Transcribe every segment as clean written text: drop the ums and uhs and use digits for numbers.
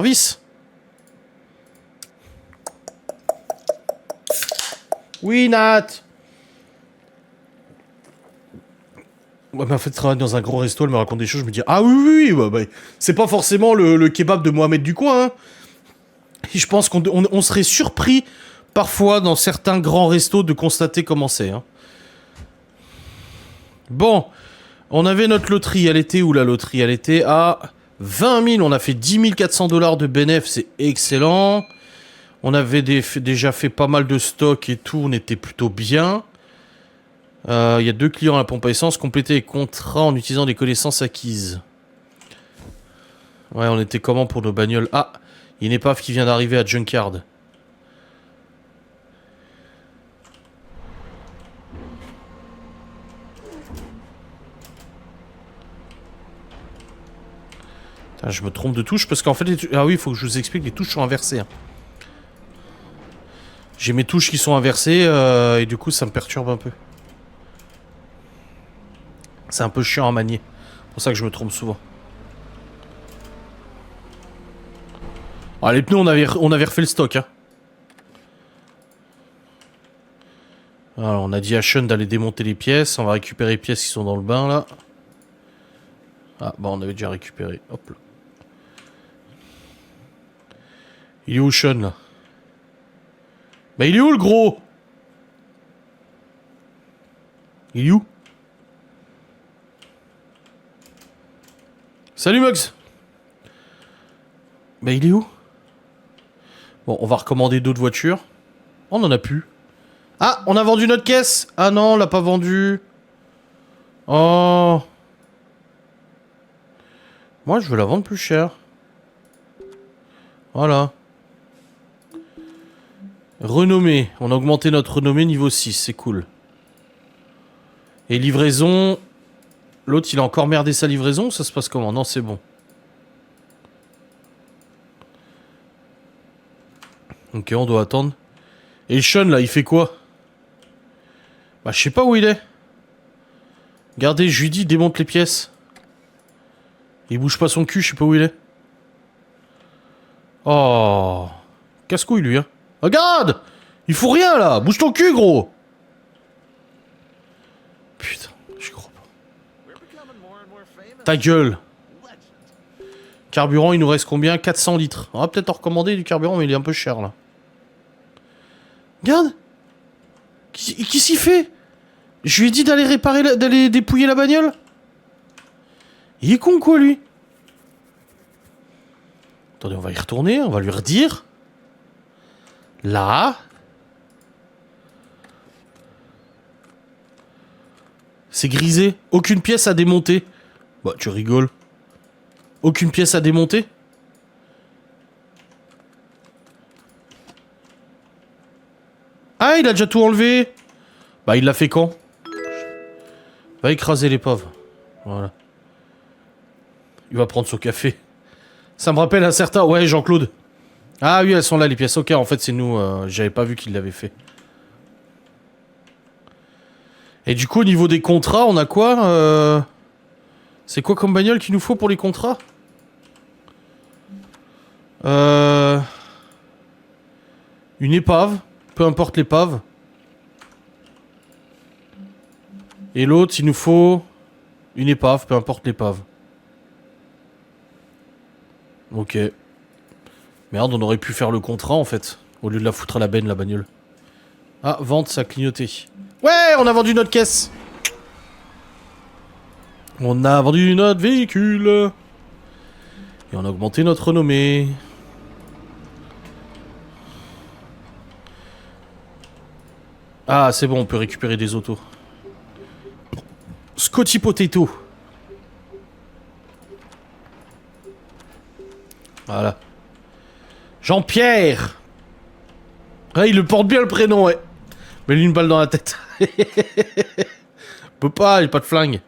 Service. Oui, Nat. Ouais, mais en fait, travaille dans un gros resto, elle me raconte des choses, je me dis, ah oui, oui, oui, bah, c'est pas forcément le kebab de Mohamed du coin, hein. Et je pense qu'on serait surpris, parfois, dans certains grands restos, de constater comment c'est, hein. Bon, on avait notre loterie, elle était où la loterie? Elle était à 20 000, on a fait 10 400 $ de bénéf, c'est excellent. On avait déjà fait pas mal de stock et tout, on était plutôt bien. Il y a 2 clients à la pompe à essence, compléter les contrats en utilisant des connaissances acquises. Ouais, on était comment pour nos bagnoles? Ah, il y a une épave qui vient d'arriver à Junkyard. Putain, je me trompe de touche parce qu'en fait... Ah oui, il faut que je vous explique, les touches sont inversées, hein. J'ai mes touches qui sont inversées et du coup ça me perturbe un peu. C'est un peu chiant à manier. C'est pour ça que je me trompe souvent. Ah, les pneus, on avait refait le stock, hein. Alors, on a dit à Sean d'aller démonter les pièces. On va récupérer les pièces qui sont dans le bain, là. Ah, bah on avait déjà récupéré. Hop là. Il est où, Sean, là? Bah il est où, le gros? Il est où? Salut, Max. Bah il est où? Bon, on va recommander d'autres voitures. On en a plus. Ah, on a vendu notre caisse. Ah non, on l'a pas vendu. Oh. Moi, je veux la vendre plus cher. Voilà. Renommée. On a augmenté notre renommée niveau 6, c'est cool. Et livraison... L'autre, il a encore merdé sa livraison, ça se passe comment? Non, c'est bon. Ok, on doit attendre. Et Sean, là, il fait quoi? Bah, je sais pas où il est. Regardez, je lui dis, démonte les pièces. Il bouge pas son cul, je sais pas où il est. Oh. Casse-couille, lui, hein. Regarde! Il faut rien, là! Bouge ton cul, gros! Putain, je crois pas. Ta gueule! Carburant, il nous reste combien? 400 litres. On va peut-être en recommander du carburant, mais il est un peu cher, là. Regarde! Qu'est-ce qu'il fait? Je lui ai dit d'aller réparer, d'aller dépouiller la bagnole. Il est con, quoi, lui? Attendez, on va y retourner, on va lui redire. Là. C'est grisé. Aucune pièce à démonter. Bah, tu rigoles. Aucune pièce à démonter? Ah, il a déjà tout enlevé. Bah, il l'a fait quand? Va écraser les pauvres. Voilà. Il va prendre son café. Ça me rappelle un certain... Ouais, Jean-Claude. Ah oui, elles sont là, les pièces. Ok, en fait, c'est nous. J'avais pas vu qu'il l'avait fait. Et du coup, au niveau des contrats, on a quoi C'est quoi comme bagnole qu'il nous faut pour les contrats Une épave. Peu importe l'épave. Et l'autre, il nous faut... Une épave, peu importe l'épave. Ok. Merde, on aurait pu faire le contrat, en fait. Au lieu de la foutre à la benne, la bagnole. Ah, vente, ça a clignoté. Ouais, on a vendu notre caisse. On a vendu notre véhicule. Et on a augmenté notre renommée. Ah, c'est bon, on peut récupérer des autos. Scotty Potato. Voilà. Jean-Pierre. Ah, il le porte bien le prénom, ouais. Mets-lui une balle dans la tête. Peut pas, il a pas de flingue.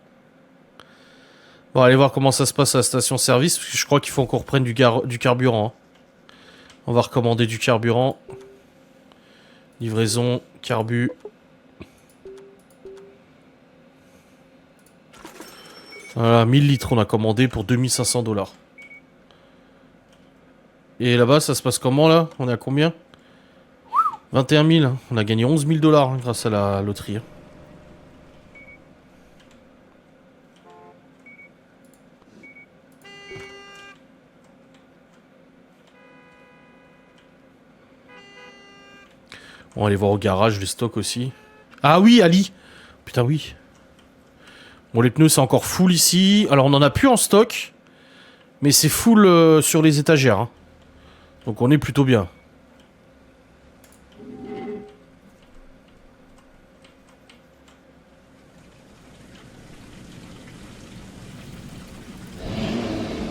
Bon, allez voir comment ça se passe à la station-service, parce que je crois qu'il faut qu'on reprenne du carburant. Hein. On va recommander du carburant. Livraison, carbu. Voilà, 1000 litres on a commandé pour 2500 $. Et là-bas, ça se passe comment, là? On est à combien? 21 000. Hein. On a gagné 11 000 $ hein, grâce à la loterie. Hein. On va aller voir au garage les stocks aussi. Ah oui, Ali! Putain, oui. Bon, les pneus, c'est encore full ici. Alors, on en a plus en stock. Mais c'est full sur les étagères. Hein. Donc, on est plutôt bien.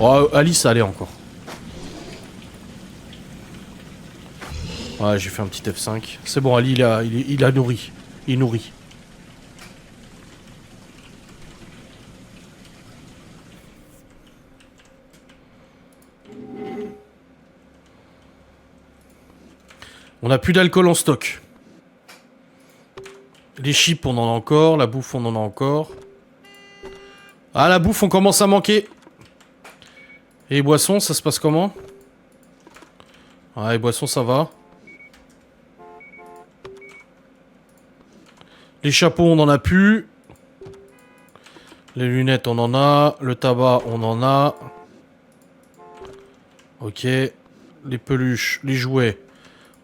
Oh, Ali, ça allait encore. Ouais, j'ai fait un petit F5. C'est bon, Ali, il a nourri. Il nourrit. On n'a plus d'alcool en stock. Les chips, on en a encore. La bouffe, on en a encore. Ah, la bouffe, on commence à manquer. Et les boissons, ça se passe comment? Ah, les boissons, ça va. Les chapeaux, on n'en a plus. Les lunettes, on en a. Le tabac, on en a. Ok. Les peluches, les jouets.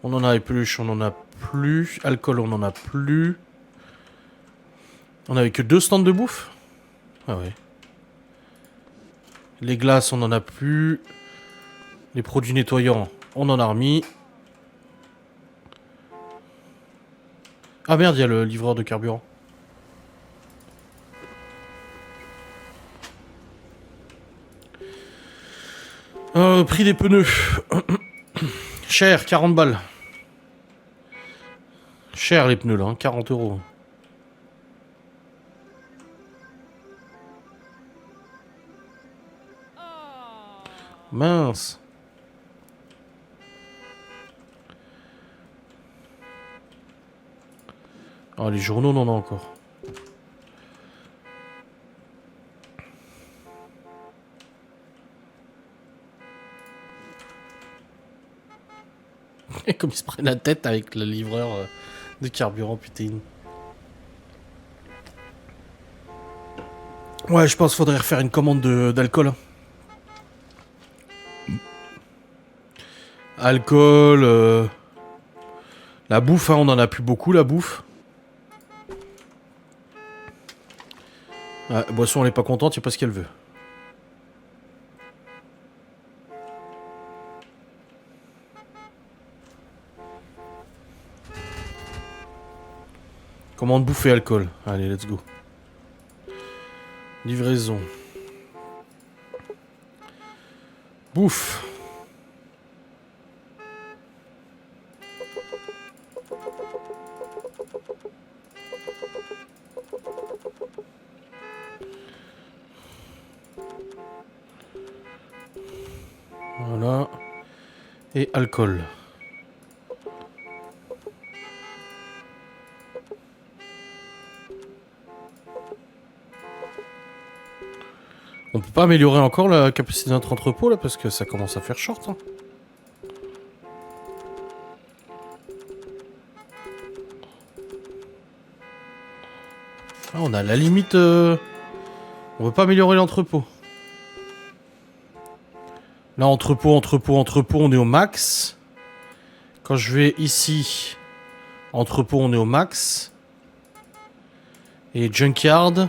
On en a les peluches, on en a plus. Alcool, on en a plus. On avait que 2 stands de bouffe? Ah ouais. Les glaces, on en a plus. Les produits nettoyants, on en a remis. Ah merde, il y a le livreur de carburant. Prix des pneus. Cher, 40 balles. Cher les pneus là, hein, 40 €. Mince. Ah, les journaux, on en a encore. Et comme ils se prennent la tête avec le livreur de carburant, putain. Ouais, je pense qu'il faudrait refaire une commande d'alcool. Alcool, la bouffe, hein, on en a plus beaucoup, la bouffe. Boisson, elle est pas contente, il n'y a pas ce qu'elle veut. Commande bouffe et alcool. Allez, let's go. Livraison. Bouffe. Voilà. Et alcool. On peut pas améliorer encore la capacité de notre entrepôt là parce que ça commence à faire short. Hein. Ah, on a la limite. On veut pas améliorer l'entrepôt. Là, entrepôt, on est au max. Quand je vais ici, entrepôt, on est au max. Et junkyard.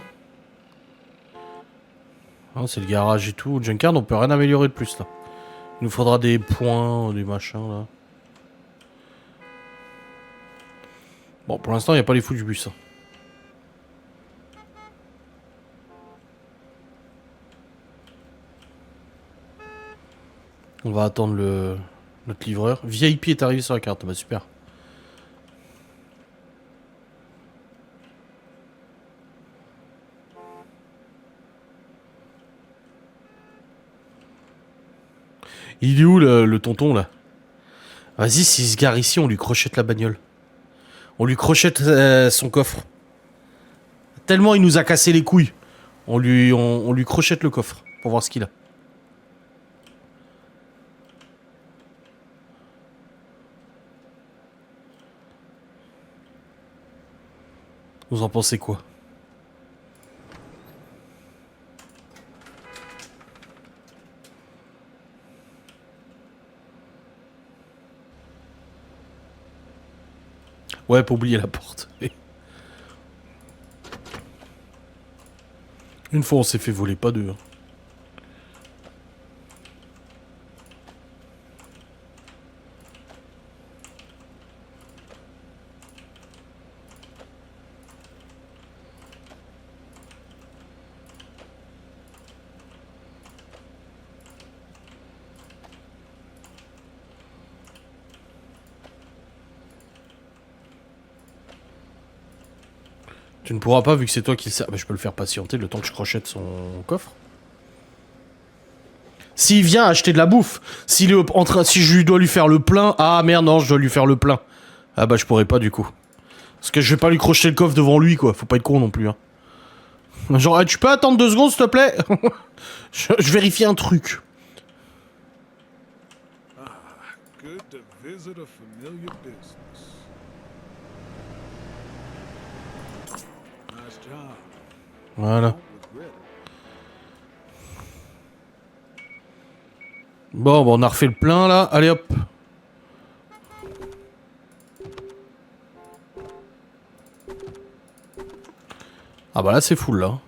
Ah, c'est le garage et tout. Junkyard, on peut rien améliorer de plus là. Il nous faudra des points, des machins là. Bon, pour l'instant, il n'y a pas les fous du bus. Hein. On va attendre notre livreur. VIP est arrivé sur la carte. Bah super. Il est où le tonton là? Vas-y, s'il se gare ici, on lui crochette la bagnole. On lui crochette son coffre. Tellement il nous a cassé les couilles. On lui crochette le coffre pour voir ce qu'il a. Vous en pensez quoi? Ouais, pas oublier la porte. Une fois on s'est fait voler, pas deux. Hein. Tu ne pourras pas vu que c'est toi qui le sais. Ah bah, je peux le faire patienter le temps que je crochette son coffre. S'il vient acheter de la bouffe, s'il est en train, si je lui dois lui faire le plein, ah merde non, je dois lui faire le plein. Ah bah je pourrais pas du coup. Parce que je vais pas lui crocheter le coffre devant lui quoi, faut pas être con non plus. Hein. Genre, tu peux attendre 2 secondes s'il te plaît? Je vérifie un truc. Good to visit a familiar business. Nice job. Voilà. Don't regret it. Bon, bah on a refait le plein là, allez hop. Ah bah là c'est full là.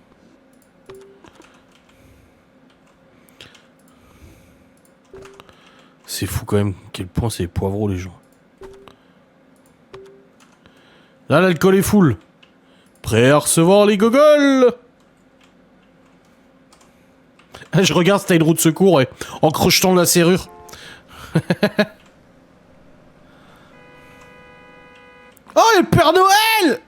C'est fou quand même, quel point c'est poivreaux les gens. Là l'alcool est full. Prêt à recevoir les gogoles. Je regarde si t'as une roue de secours et en crochetant la serrure. Oh le Père Noël.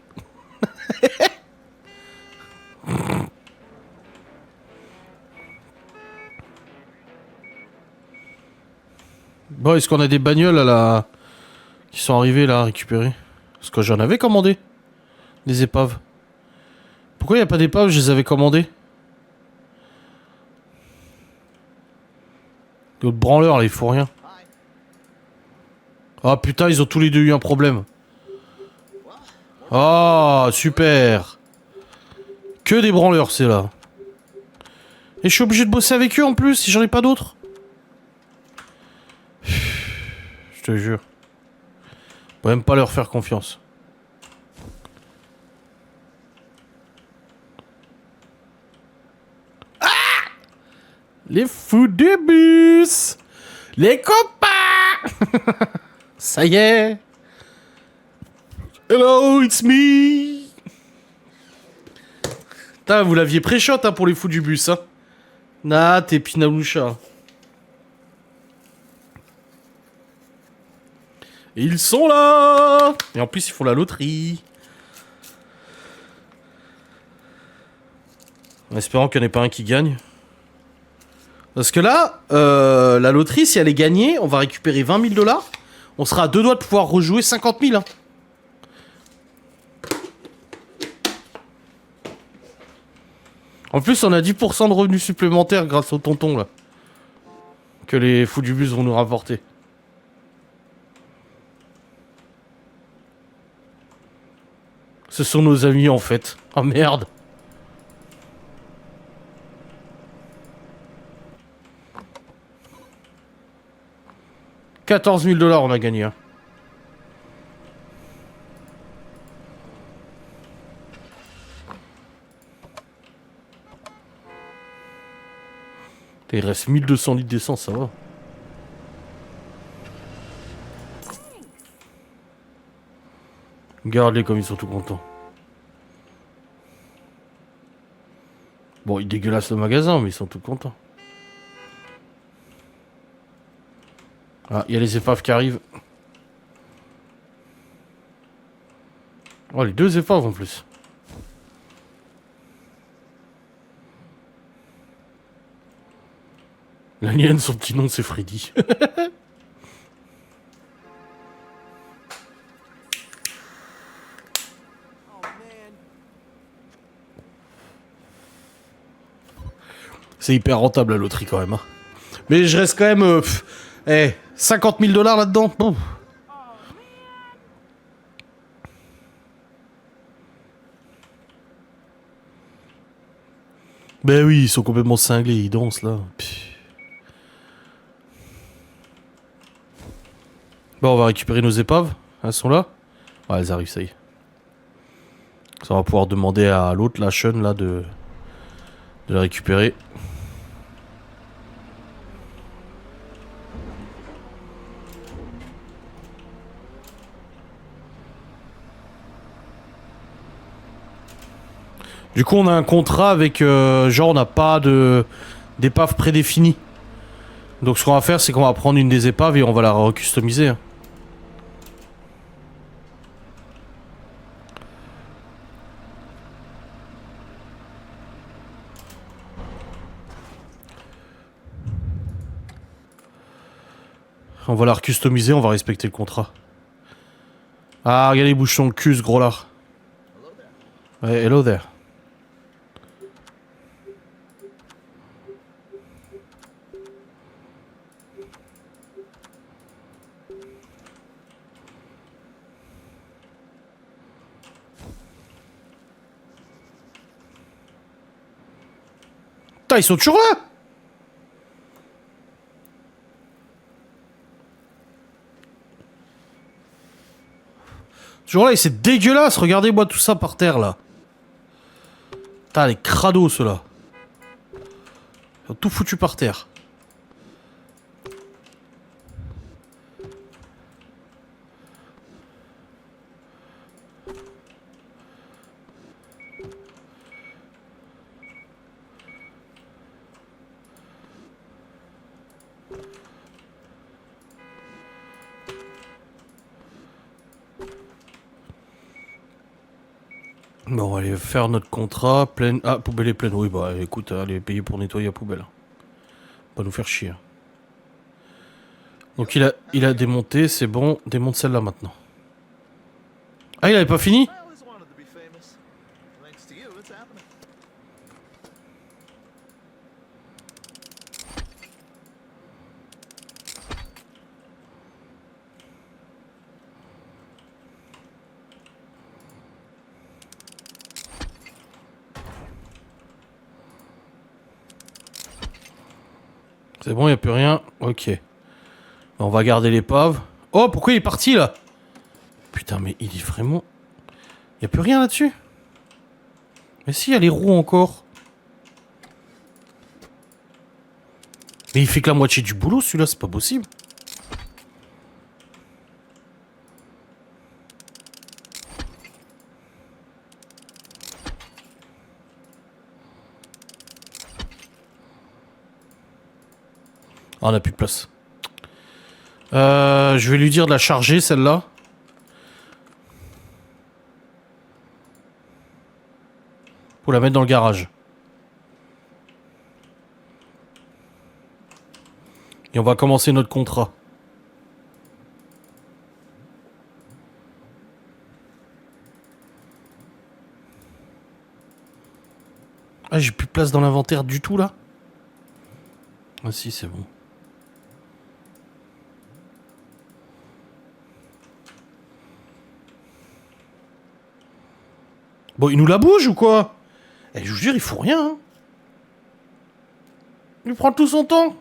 Bon, est-ce qu'on a des bagnoles à la... qui sont arrivées là à récupérer? Parce que j'en avais commandé. Des épaves. Pourquoi il n'y a pas d'épaves? Je les avais commandées. L'autre branleur là, ils font rien. Ah putain, ils ont tous les deux eu un problème. Ah, super. Que des branleurs, c'est là. Et je suis obligé de bosser avec eux en plus, si j'en ai pas d'autres. Je te jure. On peut même pas leur faire confiance. Ah! Les fous du bus! Les copains! Ça y est! Hello, it's me! Putain, vous l'aviez pré-shot hein, pour les fous du bus, hein. Nah, t'es Pinaloucha. Et ils sont là! Et en plus, ils font la loterie. En espérant qu'il n'y en ait pas un qui gagne. Parce que là, la loterie, si elle est gagnée, on va récupérer 20 000 $. On sera à 2 doigts de pouvoir rejouer 50 000. Hein. En plus, on a 10% de revenus supplémentaires grâce au tonton, là. Que les fous du bus vont nous rapporter. Ce sont nos amis, en fait. Oh, merde. « 14 000 $ on a gagné. Hein. Il reste 1200 litres d'essence, ça va. Regarde-les comme ils sont tout contents. Bon, ils dégueulassent le magasin, mais ils sont tout contents. Ah, il y a les épaves qui arrivent. Oh, les 2 épaves en plus. La mienne, son petit nom, c'est Freddy. C'est hyper rentable la loterie quand même. Hein. Mais je reste quand même... 50 000 $ là-dedans. Bon. Ben oui, ils sont complètement cinglés, ils dansent là. Pff. Bon, on va récupérer nos épaves. Elles sont là. Ouais, elles arrivent, ça y est. Ça on va pouvoir demander à l'autre, la Sean, là, de les récupérer. Du coup, on a un contrat avec... genre, on n'a pas d'épave prédéfinie. Donc, ce qu'on va faire, c'est qu'on va prendre une des épaves et on va la recustomiser. Hein. On va la recustomiser, on va respecter le contrat. Ah, regardez, il bouge son cul, ce gros-là. Ouais, hello there. Putain, ils sont toujours là! Toujours là, et c'est dégueulasse! Regardez-moi tout ça par terre, là. Putain, les crados, ceux-là. Ils ont tout foutu par terre. Bon, on va aller faire notre contrat. Pleine... Ah, poubelle est pleine. Oui, bah écoute, allez payer pour nettoyer la poubelle. Pas nous faire chier. Donc il a démonté, c'est bon. Démonte celle-là maintenant. Ah, il avait pas fini? I always wanted to be famous. Thanks to you, it's happening. C'est bon, il a plus rien. Ok. On va garder l'épave. Oh, pourquoi il est parti là? Putain, mais il est vraiment... Il a plus rien là-dessus? Mais si, il y a les roues encore. Mais il fait que la moitié du boulot, celui-là, c'est pas possible. Ah, on a plus de place. Je vais lui dire de la charger, celle-là. Pour la mettre dans le garage. Et on va commencer notre contrat. Ah, j'ai plus de place dans l'inventaire du tout, là. Ah si, c'est bon. Bon, il nous la bouge ou quoi? Eh, je vous jure, il faut rien. Hein. Il prend tout son temps.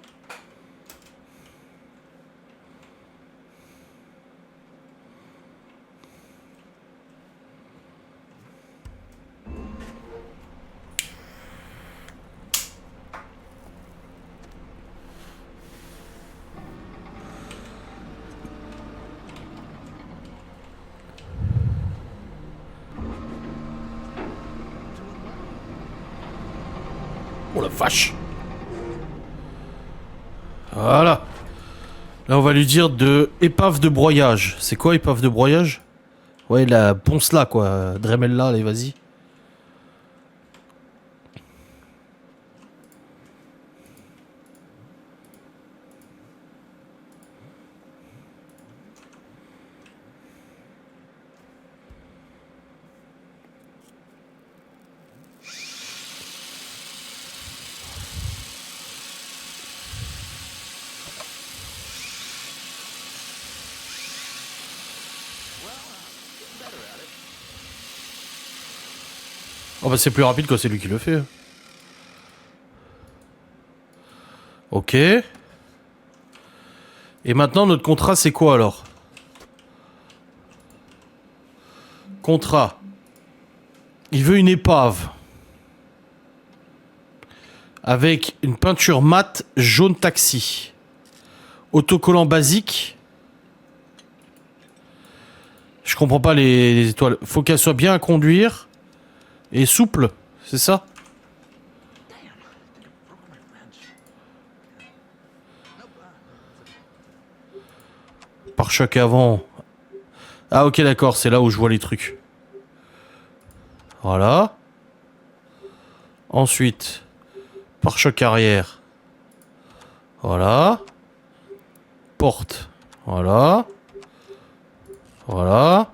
Oh la vache. Voilà. Là, on va lui dire de épave de broyage. C'est quoi épave de broyage? Ouais, la ponce là, quoi. Dremel là, allez, vas-y. Oh bah c'est plus rapide quand c'est lui qui le fait. Ok. Et maintenant, notre contrat, c'est quoi alors? Contrat. Il veut une épave. Avec une peinture mate jaune taxi. Autocollant basique. Je comprends pas les étoiles. Faut qu'elle soit bien à conduire. Et souple. C'est ça? Pare-choc avant. Ah ok d'accord, c'est là où je vois les trucs. Voilà. Ensuite, pare-choc arrière. Voilà. Porte. Voilà. Voilà.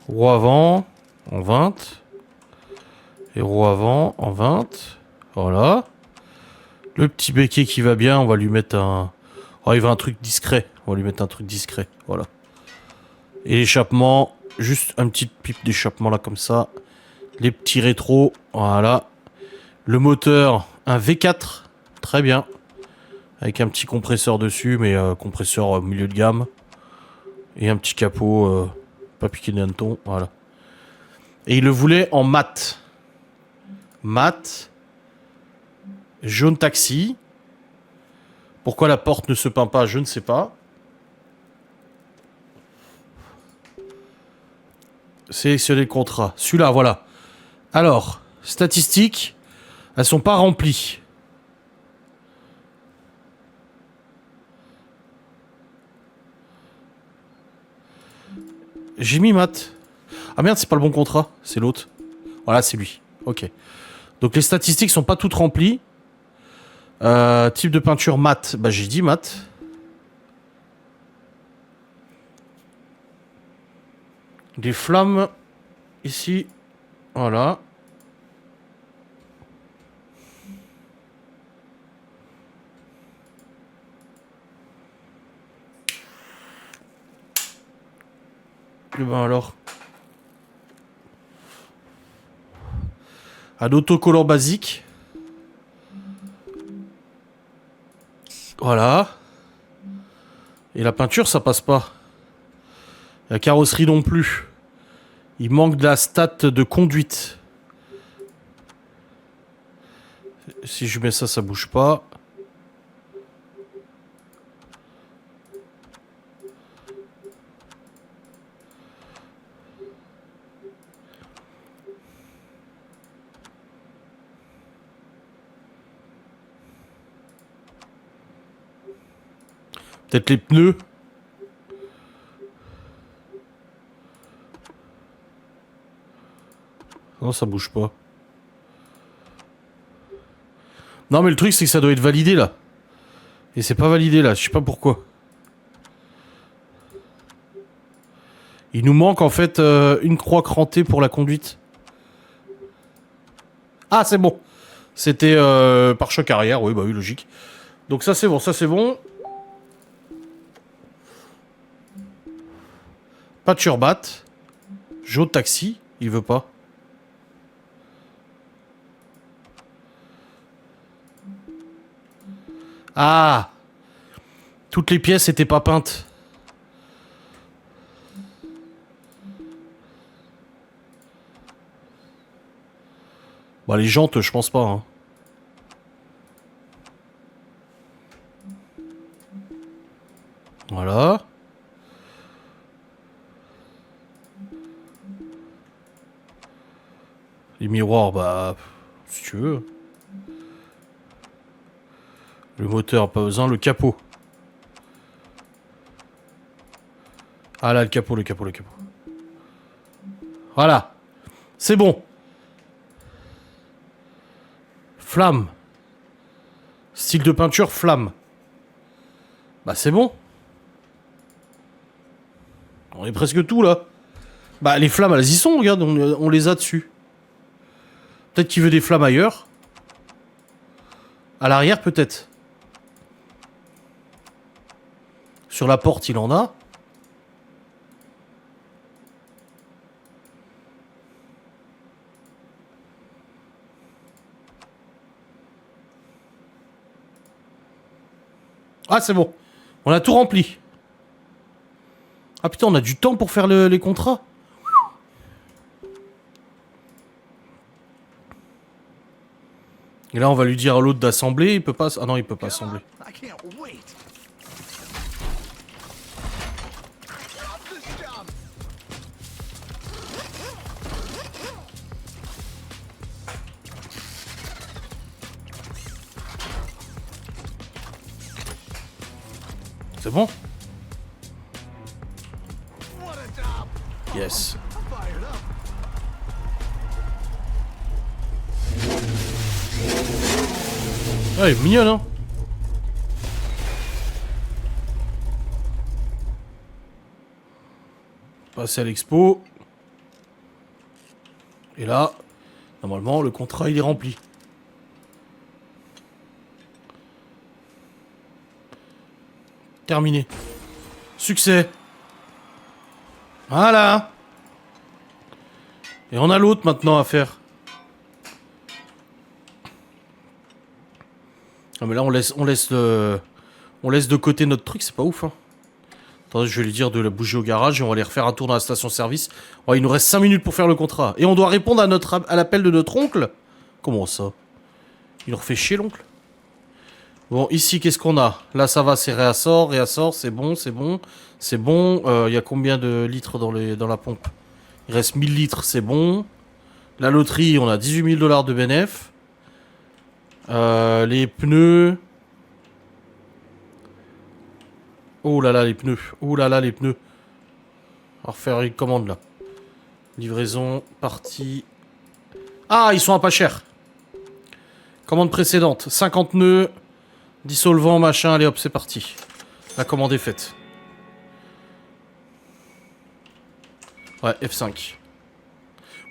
Roue avant en 20. Et roue avant en 20. Voilà. Le petit béquet qui va bien, on va lui mettre un... Oh, il va un truc discret. On va lui mettre un truc discret. Voilà. Et l'échappement, juste un petit pipe d'échappement là comme ça. Les petits rétros, voilà. Le moteur, un V4, très bien. Avec un petit compresseur dessus, mais compresseur milieu de gamme. Et un petit capot, pas piqué d'hanneton, voilà. Et il le voulait en mat. Mat. Jaune taxi. Pourquoi la porte ne se peint pas, je ne sais pas. Sélectionner le contrat. Celui-là, voilà. Alors, statistiques, elles sont pas remplies. J'ai mis mat. Ah merde, c'est pas le bon contrat, c'est l'autre. Voilà, c'est lui. Ok. Donc les statistiques sont pas toutes remplies. Type de peinture mat, bah j'ai dit mat. Des flammes ici, voilà. Et ben alors. Un autocollant basique. Voilà. Et la peinture, ça passe pas. La carrosserie non plus. Il manque de la stat de conduite. Si je mets ça, ça bouge pas. Peut-être les pneus. Non, ça bouge pas. Non, mais le truc, c'est que ça doit être validé, là. Et c'est pas validé, là. Je sais pas pourquoi. Il nous manque, en fait, une croix crantée pour la conduite. Ah, c'est bon. C'était pare-choc arrière. Oui, bah oui, logique. Donc ça, c'est bon. Ça, c'est bon. Pas de surbat. Jaune taxi. Il veut pas. Ah! Toutes les pièces étaient pas peintes. Bah, les jantes, je pense pas. Hein. Voilà. Les miroirs, bah... Si tu veux. Le moteur, pas besoin. Le capot. Ah là, le capot, le capot, le capot. Voilà. C'est bon. Flamme. Style de peinture, flamme. Bah c'est bon. On est presque tout là. Bah les flammes, elles y sont, regarde, on les a dessus. Peut-être qu'il veut des flammes ailleurs. À l'arrière, peut-être. Sur la porte, il en a. Ah, c'est bon. On a tout rempli. Ah putain, on a du temps pour faire les contrats. Et là, on va lui dire à l'autre d'assembler. Il peut pas... Ah non, il peut pas assembler. I can't wait. Love this job. C'est bon? What a job. Yes. I'm fired up. Ouais, elle est mignonne, hein? Passer à l'expo. Et là, normalement, le contrat, il est rempli. Terminé. Succès. Voilà. Et on a l'autre maintenant à faire. Ah mais là on laisse de côté notre truc, c'est pas ouf hein. Attendez, je vais lui dire de la bouger au garage et on va aller refaire un tour dans la station-service. Oh, il nous reste 5 minutes pour faire le contrat. Et on doit répondre à l'appel de notre oncle. Comment ça? Il nous refait chier l'oncle. Bon, ici, qu'est-ce qu'on a? Là, ça va, c'est réassort, c'est bon, c'est bon. C'est bon. Il y a combien de litres dans la pompe? Il reste 1000 litres, c'est bon. La loterie, on a 18 000 $ de bénéf. Les pneus... Oh là là, les pneus. Oh là là, les pneus. On va refaire une commande, là. Livraison, partie... Ah, ils sont à pas cher. Commande précédente. 50 nœuds, dissolvant, machin. Allez hop, c'est parti. La commande est faite. Ouais, F5.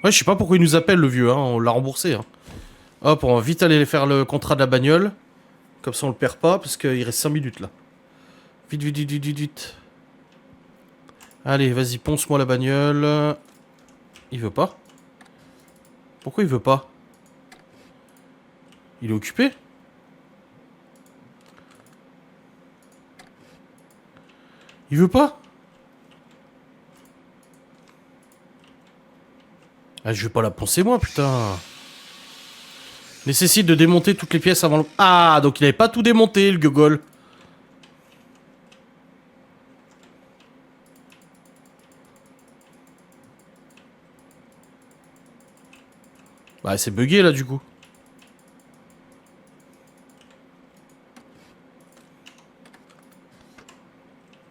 Ouais, je sais pas pourquoi il nous appelle, le vieux, hein. On l'a remboursé, hein. Hop, on va vite aller faire le contrat de la bagnole. Comme ça, on le perd pas, parce qu'il reste 5 minutes, là. Vite, vite, vite, vite, vite, vite. Allez, vas-y, ponce-moi la bagnole. Il veut pas. Pourquoi il veut pas? Il est occupé? Il veut pas? Ah, je vais pas la poncer, moi, putain. Nécessite de démonter toutes les pièces avant le... Ah, donc il avait pas tout démonté, le gogol. Bah, c'est bugué, là, du coup.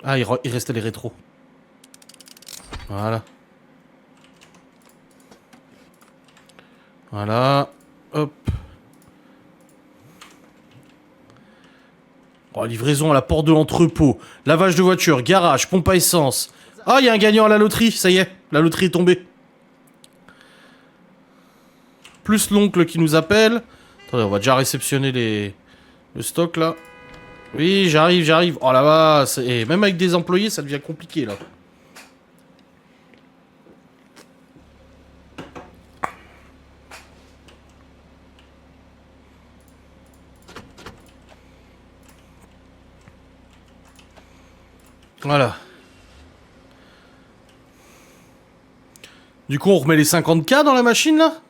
Ah, il restait les rétros. Voilà. Voilà. Hop. Oh, livraison à la porte de l'entrepôt. Lavage de voiture, garage, pompe à essence. Ah, il y a un gagnant à la loterie, ça y est. La loterie est tombée. Plus l'oncle qui nous appelle. Attendez, on va déjà réceptionner le stock, là. Oui, j'arrive, j'arrive. Oh là-bas, et même avec des employés, ça devient compliqué, là. Voilà. Du coup, on remet les 50K dans la machine, là?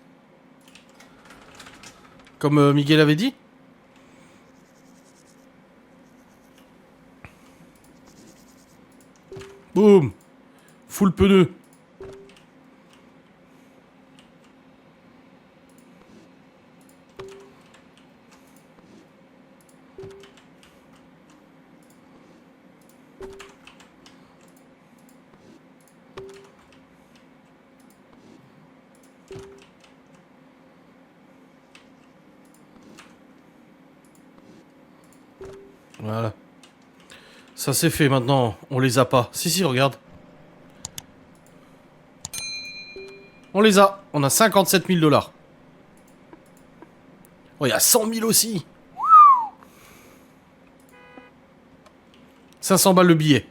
Comme Miguel avait dit. Boum. Full pneu. Voilà. Ça c'est fait maintenant, on les a pas. Si, si, regarde. On les a. On a 57 000 $. Oh, il y a 100 000 aussi. 500 balles le billet.